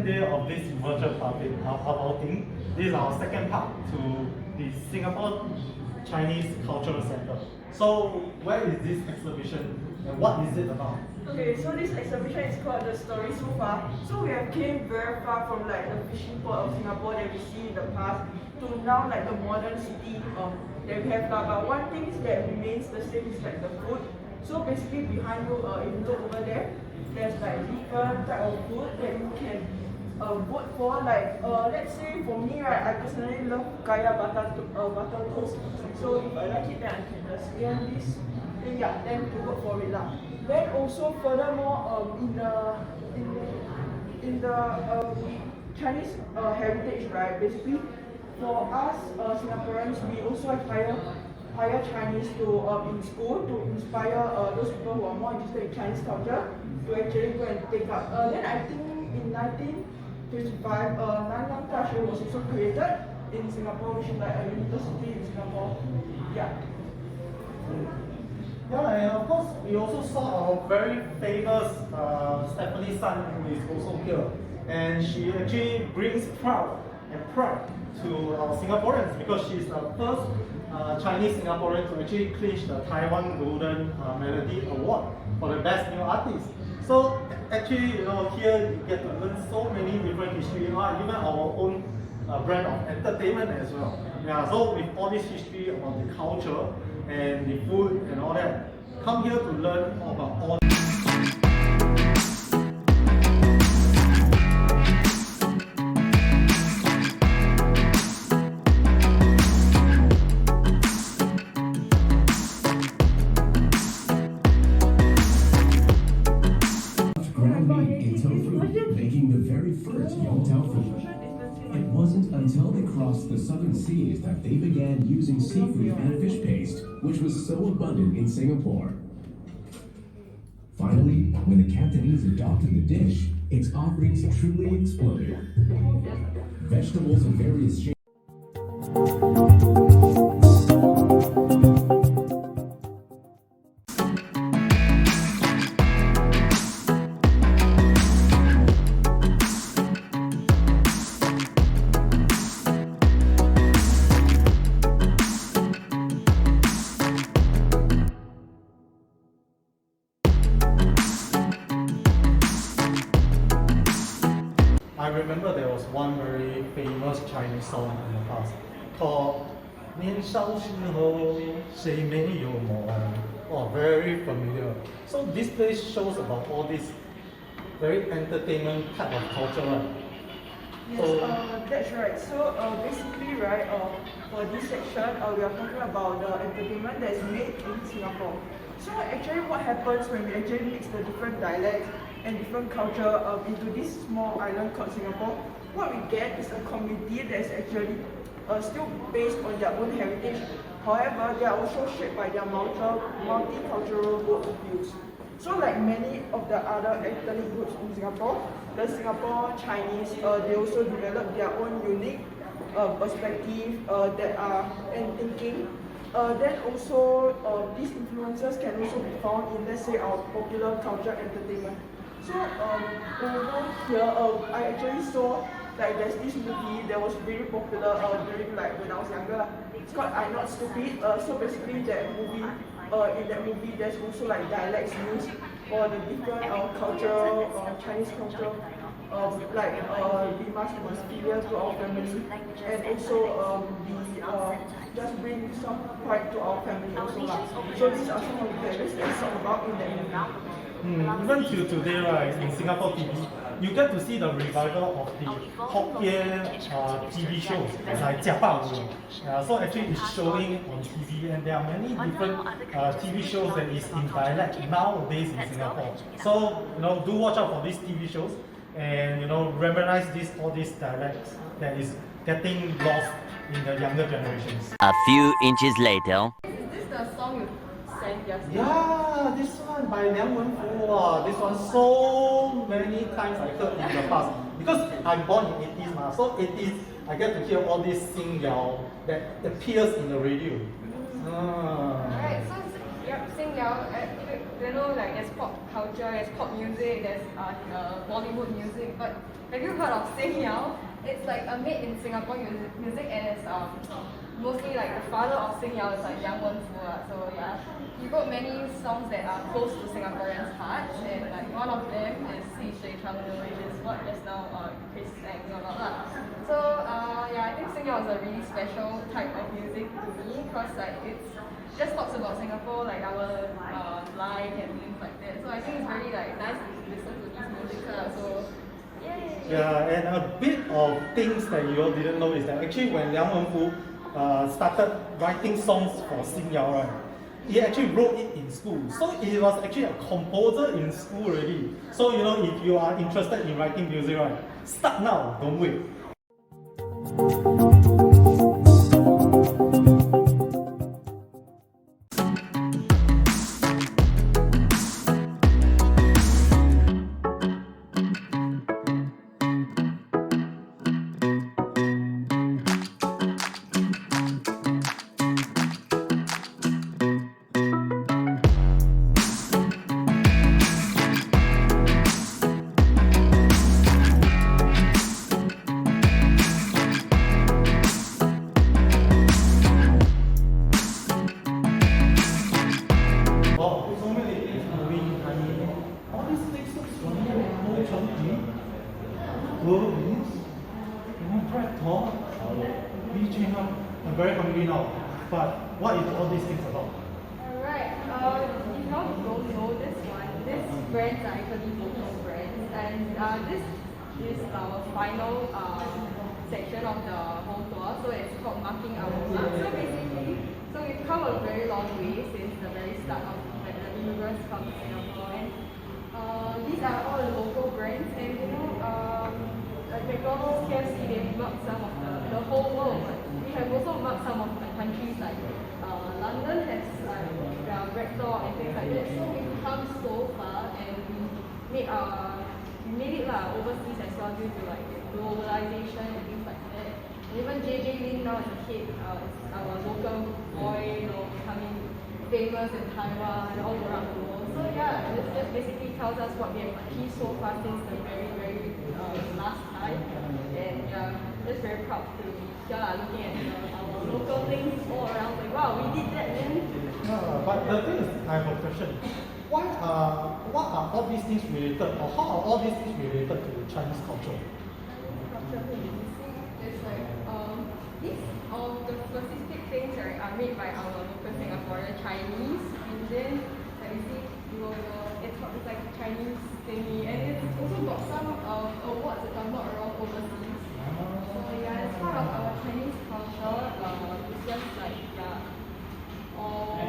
Of this virtual outing. This is our second part to the Singapore Chinese Cultural Centre. So where is this exhibition and what is it about? Okay, so this exhibition is called The Story So Far. So we have came very far from like the fishing port of Singapore that we see in the past to now like the modern city that we have now. But one thing that remains the same is like the food. So basically behind you, if you look over there, there's like different type of food that you can vote for. Like let's say for me, right, I personally love kaya butter toast. So if I like it, then I can just scan this. Then yeah, then to vote for it lah. Then also furthermore, in the Chinese heritage, right, basically for us Singaporeans, we also have higher Chinese to in school to inspire those people who are more interested in Chinese culture to actually go and take up. Then I think in 1955, Nanyang Classroom was also created in Singapore, which is like a university in Singapore. Yeah. Yeah, and of course we also saw our very famous Stephanie Sun, who is also here, and she actually brings pride to our Singaporeans because she's the first Chinese Singaporean to actually clinch the Taiwan Golden Melody Award for the best new artist. So actually, here you get to learn so many different history, even our own brand of entertainment as well. Yeah, so with all this history about the culture and the food and all that, come here to learn about all. Making the very first Yongtao food. It wasn't until they crossed the southern seas that they began using seafood and fish paste, which was so abundant in Singapore. Finally, when the Cantonese adopted the dish, its offerings truly exploded. Vegetables of various shapes. I remember there was one very famous Chinese song in the past called 年少时候谁没有梦. Oh, very familiar. So this place shows about all this very entertainment type of culture, right? Yes, that's right. So basically, right, for this section, we are talking about the entertainment that is made in Singapore. So actually what happens when we actually mix the different dialects and different culture into this small island called Singapore, what we get is a community that is actually still based on their own heritage. However, they are also shaped by their multicultural worldviews. So like many of the other ethnic groups in Singapore, the Singapore Chinese, they also develop their own unique perspective and thinking. Then also, these influences can also be found in, let's say, our popular culture entertainment. So over here, I actually saw like there's this movie that was really popular during like when I was younger. It's called I'm Not Stupid. So basically that movie, in that movie there's also like dialects used for the different culture, Chinese culture. Like we must be filial to our family, and also just bring some pride to our family also lah. So these are some of the values that talk about in the movie. Even till today, right, in Singapore TV, you get to see the revival of the Hokkien TV shows like Jiabawu. So actually it's showing on TV, and there are many different TV shows that is in dialect nowadays in Singapore. So do watch out for these TV shows, and reminisce all these dialects that is getting lost in the younger generations. A few inches later. Is this the song you sang just now? Yeah, this one by Liang Wenfu. This one so many times I heard in the past. Because I'm born in 80s, so 80s I get to hear all this Sing Yao that appears in the radio. Alright, so Sing Yao, like there's pop culture, there's pop music, there's Bollywood music, but have you heard of Sing Yao? It's like a made in Singapore music, and it's mostly like the father of Sing Yao is like Liang Wenfu. So yeah, he wrote many songs that are close to Singaporeans' hearts, and like one of them is Si Shui Chang, which is what just now Chris sang about. So yeah, I think Sing Yao is a really special type of music to me, because like it's just talks about Singapore, like our life and things like that. So I think it's very like nice to listen to this music. So yay! Yeah, and a bit of things that you all didn't know is that actually when Liang Wenfu started writing songs for Sing Yao, right, he actually wrote it in school. So he was actually a composer in school already. So if you are interested in writing music, right, start now, don't wait. I'm very hungry now, but what is all these things about? Alright, if you don't know this one, these brands are actually local brands, and this is our final section of the whole tour, so it's called Marking Our Mark. So basically, we've come a very long way since the very start of when the immigrants come to Singapore, and these are all local brands, and like McDonald's, KFC, they've marked some of the whole world. We have also marked some of the countries, like London has Rector and things like that. So we've come so far, and we made it overseas as well due to like globalization and things like that. And even JJ Lin now as a kid, is our local boy, becoming famous in Taiwan and all around the world. So yeah, this just basically tells us what we have achieved so far since the very, very last time. And just very proud to be here looking at our local things all around. Like, wow, we did that, man. But the thing is, I have a question. What are all these things related, or how are all these things related to Chinese culture? It's like the specific things are made by our local Singaporean Chinese, and then like you see, it's like a Chinese thingy, and it's also got some awards that are not around overseas. So yeah, it's part of our Chinese culture. It's just like all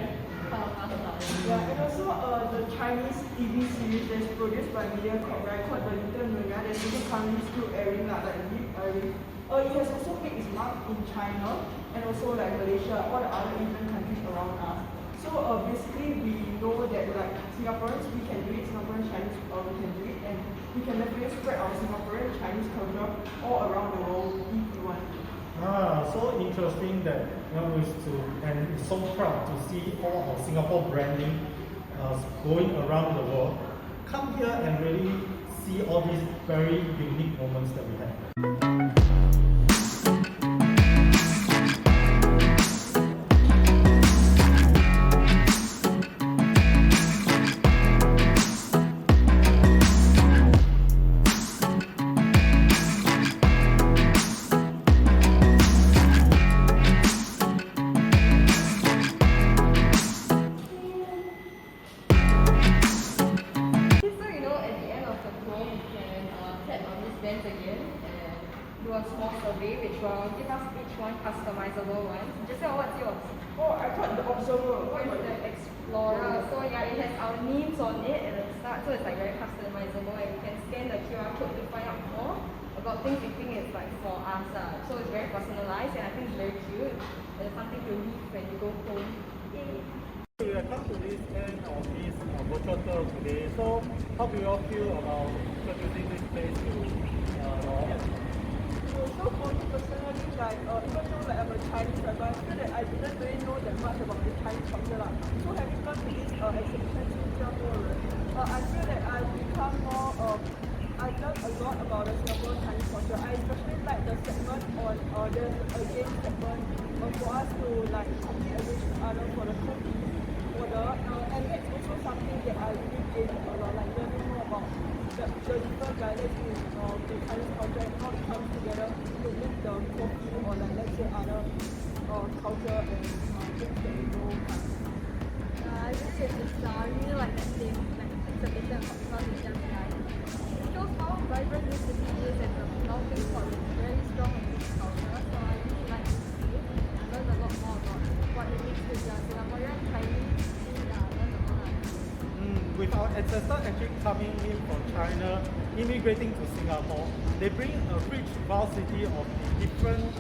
part of us. Yeah, and also the Chinese TV series that's produced by Mediacorp, right, called The Little Nyonya, that's also currently still airing, it has also made its mark in China and also like Malaysia, all the other Asian countries around us. So basically we know that like Singaporeans, we can do it, Singaporean Chinese, we can do it, and we can definitely spread our Singaporean Chinese culture all around the world if we want. So interesting that and it's so proud to see all our Singapore branding going around the world. Come here and really see all these very unique moments that we have. will give us each one customizable one. Gisele, what's yours? Oh, I thought the observer. What is the Explorer? So yeah, it has our names on it at the start, so it's like very customizable, and you can scan the QR code to find out more about things you think it's like for us. So it's very personalized, and I think it's very cute. And it's something to read when you go home. We have come to this end of this virtual tour today. So, how do you all feel about introducing this place to the audience? So for me personally, like even though like I'm a Chinese, right, but I feel that I didn't really know that much about the Chinese culture lah. So having come to this exhibition, I feel that I've become more I've learned a lot about the Singapore Chinese culture. I especially like the segment on there's a game segment for us to like compete against each other for the trophy. And that's also something that I really gained a lot, like learning more about the different dialects in the Chinese culture and how it comes together to make the trophy or like let's say other culture and things that we know. I just said it's really like that thing, like exhibition of Southeast Asian guys. It shows how vibrant this city is and the melting pot is very strong in this culture. So I really like to see it. I learned a lot more about what it means to be a Singaporean Chinese. With our ancestors actually coming in from China, immigrating to Singapore, they bring a rich diversity of different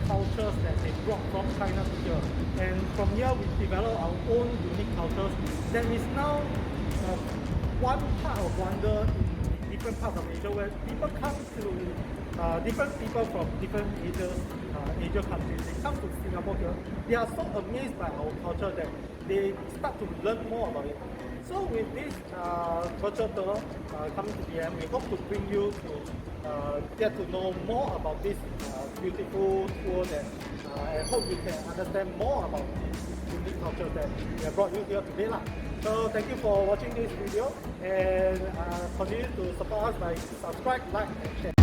cultures that they brought from China to here. And from here, we develop our own unique cultures. That is now one part of wonder in different parts of Asia, where people come to different people from different Asia countries. They come to Singapore here. They are so amazed by our culture that they start to learn more about it. So with this virtual tour coming to the end, we hope to bring you to get to know more about this beautiful tour that I hope you can understand more about the unique culture that we have brought you here today. So thank you for watching this video, and continue to support us by subscribe, like and share.